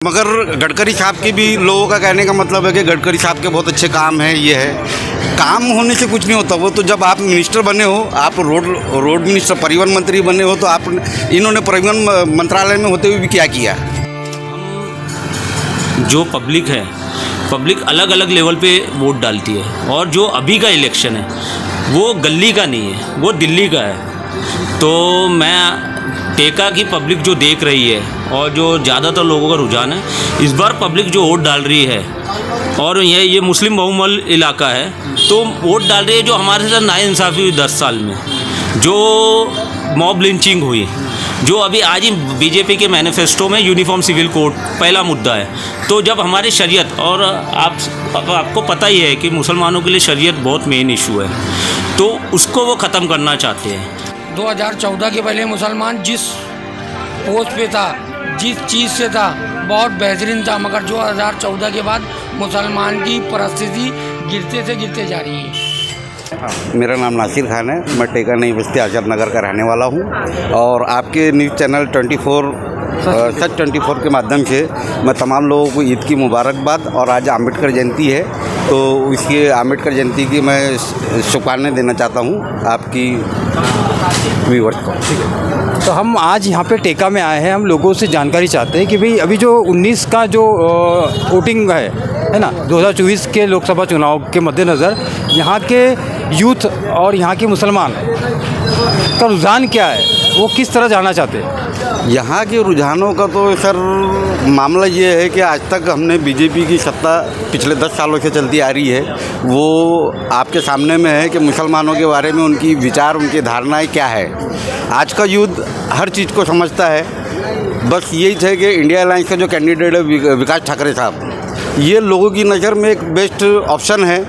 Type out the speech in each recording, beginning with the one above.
मगर गडकरी साहब की भी लोगों का कहने का मतलब है कि गडकरी साहब के बहुत अच्छे काम हैं। ये है काम होने से कुछ नहीं होता। वो तो जब आप मिनिस्टर बने हो, आप रोड मिनिस्टर परिवहन मंत्री बने हो, तो आप इन्होंने परिवहन मंत्रालय में होते हुए भी क्या किया। जो पब्लिक है, पब्लिक अलग अलग लेवल पे वोट डालती है, और जो अभी का इलेक्शन है वो गली का नहीं है, वो दिल्ली का है। तो मैं टेका की पब्लिक जो देख रही है और जो ज़्यादातर लोगों का रुझान है, इस बार पब्लिक जो वोट डाल रही है, और ये मुस्लिम बहुमल इलाका है, तो वोट डाल रही है। जो हमारे साथ नाइंसाफ़ी हुई 10 साल में, जो मॉब लिंचिंग हुई, जो अभी आज ही बीजेपी के मैनिफेस्टो में यूनिफॉर्म सिविल कोड पहला मुद्दा है। तो जब हमारी शरीयत, और आपको पता ही है कि मुसलमानों के लिए शरीयत बहुत मेन इशू है, तो उसको वो ख़त्म करना चाहते हैं। 2014 के पहले मुसलमान जिस पोस्ट पे था, जिस चीज़ से था, बहुत बेहतरीन था, मगर 2014 के बाद मुसलमान की परिस्थिति गिरते से गिरते जा रही है। मेरा नाम नासिर खान है, मैं टेका नई बस्ती आज़ाद नगर का रहने वाला हूँ, और आपके न्यूज़ चैनल 24 सच 24 के माध्यम से मैं तमाम लोगों को ईद की मुबारकबाद। और आज अम्बेडकर जयंती है, तो इसके अम्बेडकर जयंती की मैं शुभकामनाएं देना चाहता हूँ आपकी व्यूअर्स को। ठीक है, तो हम आज यहाँ पे टेका में आए हैं। हम लोगों से जानकारी चाहते हैं कि भाई अभी जो 19 का जो वोटिंग है ना, 2024 के लोकसभा चुनाव के मद्देनज़र यहाँ के यूथ और यहाँ के मुसलमान का रुझान क्या है, वो किस तरह जाना चाहते हैं। यहाँ के रुझानों का तो सर मामला ये है कि आज तक हमने बीजेपी की सत्ता पिछले 10 सालों से चलती आ रही है। वो आपके सामने में है कि मुसलमानों के बारे में उनकी विचार, उनकी धारणाएं क्या है। आज का यूथ हर चीज़ को समझता है। बस यही है कि इंडिया अलायंस का जो कैंडिडेट है विकास ठाकरे साहब, ये लोगों की नज़र में एक बेस्ट ऑप्शन है।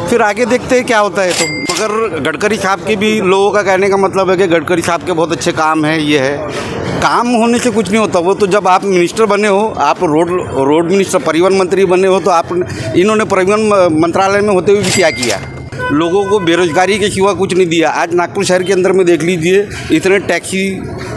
फिर आगे देखते हैं क्या होता है। तो मगर गडकरी साहब की भी लोगों का कहने का मतलब है कि गडकरी साहब के बहुत अच्छे काम हैं। ये है काम होने से कुछ नहीं होता। वो तो जब आप मिनिस्टर बने हो, आप रोड मिनिस्टर परिवहन मंत्री बने हो, तो आप इन्होंने परिवहन मंत्रालय में होते हुए भी क्या किया। लोगों को बेरोजगारी के सिवा कुछ नहीं दिया। आज नागपुर शहर के अंदर में देख लीजिए, इतने टैक्सी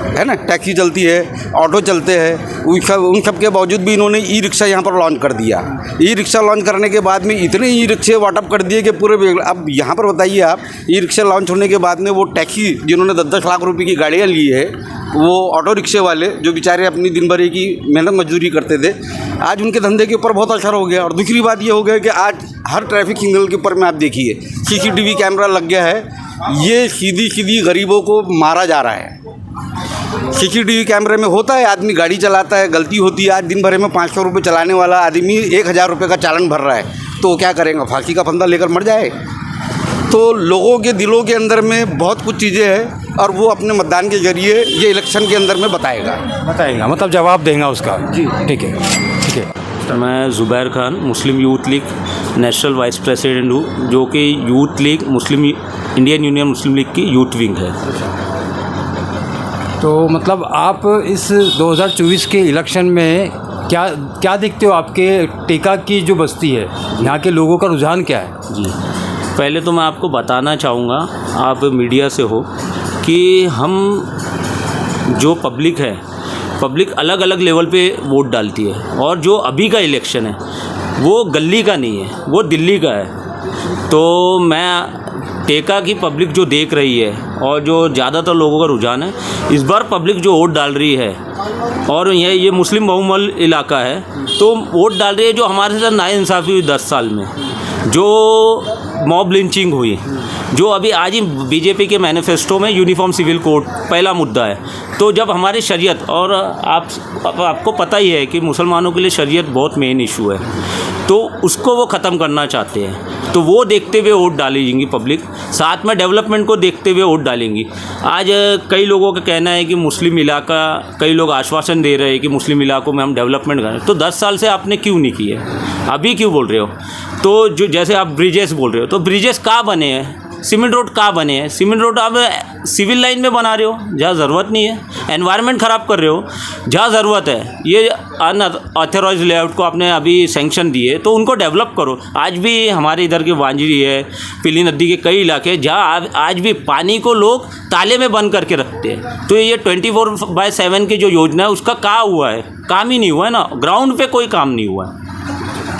है ना, टैक्सी चलती है, ऑटो चलते हैं, उन सब के बावजूद भी इन्होंने ई रिक्शा यहाँ पर लॉन्च कर दिया। ई रिक्शा लॉन्च करने के बाद में इतने ई रिक्शे वाटअप कर दिए कि पूरे। अब यहाँ पर बताइए आप, ई रिक्शा लॉन्च होने के बाद में वो टैक्सी जिन्होंने 10-10 लाख रुपए की गाड़ियाँ ली है, वो ऑटो रिक्शे वाले जो बेचारे अपनी दिन भर की मेहनत मजदूरी करते थे, आज उनके धंधे के ऊपर बहुत असर हो गया। और दूसरी बात ये हो गया कि आज हर ट्रैफिक सिग्नल के ऊपर में आप देखिए CCTV कैमरा लग गया है। ये सीधी गरीबों को मारा जा रहा है। CCTV कैमरे में होता है, आदमी गाड़ी चलाता है, गलती होती है। आज दिन भर में 500 रुपये चलाने वाला आदमी 1000 रुपये का चालान भर रहा है, तो क्या करेगा, फांसी का फंदा लेकर मर जाए। तो लोगों के दिलों के अंदर में बहुत कुछ चीज़ें हैं, और वो अपने मतदान के जरिए ये इलेक्शन के अंदर में बताएगा, मतलब जवाब देगा उसका। जी ठीक है। तो मैं Zubair Khan, Muslim youth league national vice president हूँ, जो कि youth league Indian union Muslim league की यूथ विंग है। तो मतलब आप इस 2024 के इलेक्शन में क्या देखते हो। आपके टेका की जो बस्ती है, यहाँ के लोगों का रुझान क्या है। जी, पहले तो मैं आपको बताना चाहूँगा, आप मीडिया से हो, कि हम जो पब्लिक है, पब्लिक अलग अलग लेवल पे वोट डालती है, और जो अभी का इलेक्शन है वो गली का नहीं है, वो दिल्ली का है। तो मैं टेका की पब्लिक जो देख रही है, और जो ज़्यादातर लोगों का रुझान है, इस बार पब्लिक जो वोट डाल रही है, और ये मुस्लिम बहुमल इलाका है, तो वोट डाल रही है। जो हमारे साथ नाइंसाफ़ी हुई 10 साल में, जो मॉब लिंचिंग हुई, जो अभी आज ही बीजेपी के मैनिफेस्टो में यूनिफॉर्म सिविल कोड पहला मुद्दा है। तो जब हमारी शरीयत, और आपको पता ही है कि मुसलमानों के लिए शरीयत बहुत मेन इशू है, तो उसको वो ख़त्म करना चाहते हैं। तो वो देखते हुए वोट डालेंगी पब्लिक, साथ में डेवलपमेंट को देखते हुए वोट डालेंगी। आज कई लोगों का कहना है कि मुस्लिम इलाका, कई लोग आश्वासन दे रहे हैं कि मुस्लिम इलाकों में हम डेवलपमेंट करें। तो 10 साल से आपने क्यों नहीं किए, अभी क्यों बोल रहे हो। तो जो जैसे आप ब्रिजेस बोल रहे हो, तो ब्रिजेस कहाँ बने हैं, सीमेंट रोड कहाँ बने हैं? सीमेंट रोड आप सिविल लाइन में बना रहे हो जहाँ ज़रूरत नहीं है, एनवायरनमेंट ख़राब कर रहे हो जहाँ ज़रूरत है। ये अनऑथराइज लेआउट को आपने अभी सेंक्शन दिए तो उनको डेवलप करो। आज भी हमारे इधर के वांजरी है, पीली नदी के कई इलाके जहाँ आज भी पानी को लोग ताले में बंद करके रखते हैं। तो ये 24/7 की जो योजना है उसका क्या हुआ है? काम ही नहीं हुआ है ना, ग्राउंड पे कोई काम नहीं हुआ है।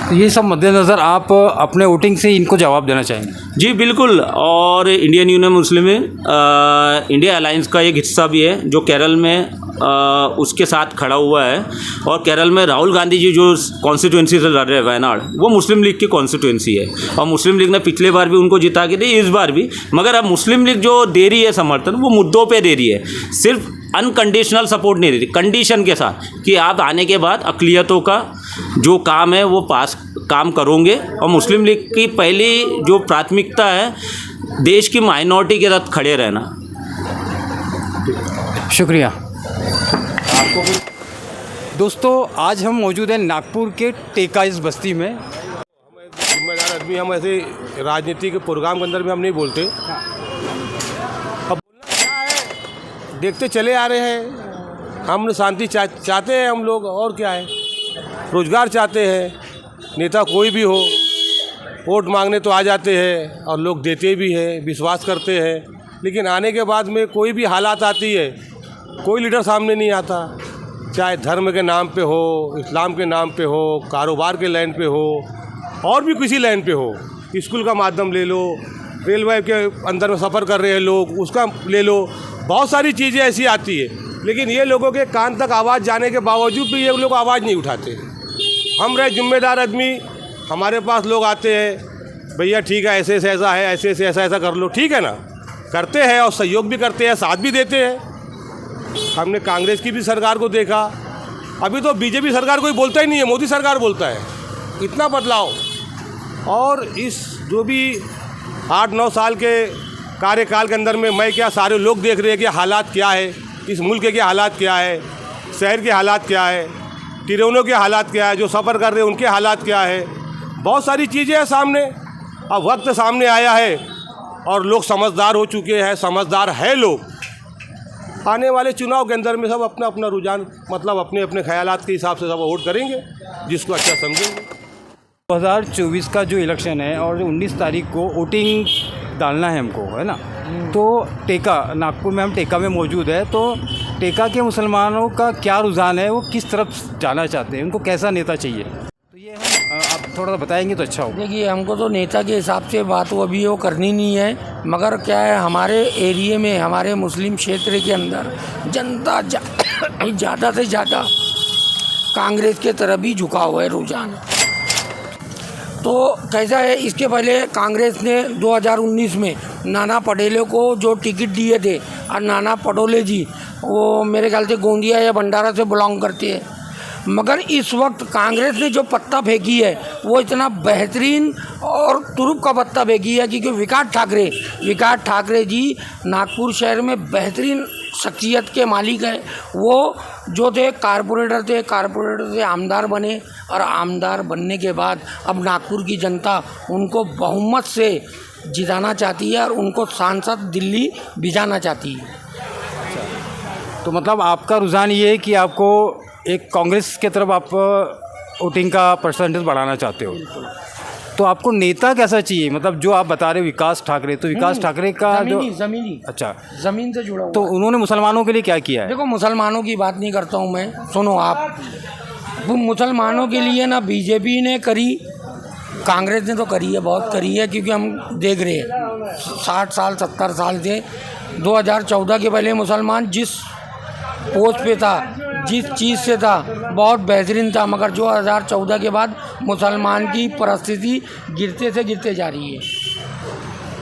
तो ये सब मद्देनज़र आप अपने वोटिंग से इनको जवाब देना चाहेंगे? जी बिल्कुल। और इंडियन यूनियन मुस्लिम इंडिया अलायंस का एक हिस्सा भी है जो केरल में उसके साथ खड़ा हुआ है। और केरल में राहुल गांधी जी जो कॉन्स्टिट्यूंसी से लड़ रहे हैं वायनाड, वो मुस्लिम लीग की कॉन्स्टिट्यूंसी है और मुस्लिम लीग ने पिछले बार भी उनको जिता के दी, इस बार भी। मगर अब मुस्लिम लीग जो दे रही है समर्थन, वो मुद्दों पे दे रही है, सिर्फ अनकंडीशनल सपोर्ट नहीं दे रही, कंडीशन के साथ कि आप आने के बाद अक़लियतों का जो काम है वो पास काम करोगे। और मुस्लिम लीग की पहली जो प्राथमिकता है देश की माइनॉरिटी के साथ खड़े रहना। शुक्रिया। दोस्तों आज हम मौजूद हैं नागपुर के टेका इस बस्ती में। जिम्मेदार आदमी, हम ऐसे राजनीति के प्रोग्राम के अंदर भी हम नहीं बोलते। अब बोलना क्या है, देखते चले आ रहे हैं। हम शांति चाहते हैं हम लोग, और क्या है, रोजगार चाहते हैं। नेता कोई भी हो, वोट मांगने तो आ जाते हैं और लोग देते भी हैं, विश्वास करते हैं, लेकिन आने के बाद में कोई भी हालात आती है, कोई लीडर सामने नहीं आता। चाहे धर्म के नाम पे हो, इस्लाम के नाम पे हो, कारोबार के लाइन पे हो, और भी किसी लाइन पे हो, स्कूल का माध्यम ले लो, रेलवे के अंदर में सफ़र कर रहे हैं लोग, उसका ले लो, बहुत सारी चीज़ें ऐसी आती है। लेकिन ये लोगों के कान तक आवाज़ जाने के बावजूद भी ये लोग आवाज़ नहीं उठाते। हम रहे जिम्मेदार आदमी, हमारे पास लोग आते हैं, भैया ठीक है, ऐसे ऐसे ऐसा है, ऐसे ऐसे ऐसा ऐसा कर लो, ठीक है ना, करते हैं और सहयोग भी करते हैं, साथ भी देते हैं। हमने कांग्रेस की भी सरकार को देखा, अभी तो बीजेपी सरकार कोई बोलता ही नहीं है, मोदी सरकार बोलता है। इतना बदलाव, और इस जो भी 8-9 साल के कार्यकाल के अंदर में मैं क्या, सारे लोग देख रहे हैं कि हालात क्या है, इस मुल्क के हालात क्या है, शहर के हालात क्या है, टिरोनों के हालात क्या है, जो सफ़र कर रहे हैं उनके हालात क्या है, बहुत सारी चीज़ें हैं सामने। अब वक्त सामने आया है और लोग समझदार हो चुके हैं, समझदार है लोग। आने वाले चुनाव के अंदर में सब अपना अपना रुझान, मतलब अपने अपने ख्यालात के हिसाब से सब वोट करेंगे, जिसको अच्छा समझेंगे। 2024 का जो इलेक्शन है और 19 तारीख को वोटिंग डालना है हमको, है ना। तो टेका, नागपुर में हम टेका में मौजूद है, तो टेका के मुसलमानों का क्या रुझान है, वो किस तरफ जाना चाहते हैं, उनको कैसा नेता चाहिए, तो ये हम आप थोड़ा सा बताएंगे तो अच्छा हो। देखिए, हमको तो नेता के हिसाब से बात वो अभी वो करनी नहीं है, मगर क्या है, हमारे एरिए में, हमारे मुस्लिम क्षेत्र के अंदर जनता ज़्यादा से ज़्यादा कांग्रेस के तरफ ही झुका हुआ है रुझान। तो कैसा है, इसके पहले कांग्रेस ने 2019 में नाना पटेले को जो टिकट दिए थे, और नाना पटोले जी वो मेरे ख्याल से गोंदिया या भंडारा से बिलोंग करते हैं, मगर इस वक्त कांग्रेस ने जो पत्ता फेंकी है वो इतना बेहतरीन और तुरुप का पत्ता फेंकी है, क्योंकि विकास ठाकरे जी नागपुर शहर में बेहतरीन शख्सियत के मालिक हैं। वो जो थे कारपोरेटर से आमदार बने, और आमदार बनने के बाद अब नागपुर की जनता उनको बहुमत से जिताना चाहती है और उनको सांसद दिल्ली भिजाना चाहती है। तो मतलब आपका रुझान ये है कि आपको एक कांग्रेस के तरफ आप वोटिंग का परसेंटेज बढ़ाना चाहते हो। तो आपको नेता कैसा चाहिए, मतलब जो आप बता रहे हो विकास ठाकरे, तो विकास ठाकरे का ज़मीनी अच्छा, ज़मीन से जुड़ा हुआ। तो उन्होंने मुसलमानों के लिए क्या किया है? देखो, मुसलमानों की बात नहीं करता हूँ मैं, सुनो आप, वो मुसलमानों के लिए ना बीजेपी ने करी, कांग्रेस ने तो करी है, बहुत करी है, क्योंकि हम देख रहे हैं 60 साल 70 साल से 2014 के पहले मुसलमान जिस पोस्ट पे था, जिस चीज़ से था, बहुत बेहतरीन था, मगर 2014 के बाद मुसलमान की परिस्थिति गिरते से गिरते जा रही है।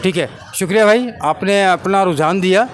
ठीक है, शुक्रिया भाई, आपने अपना रुझान दिया।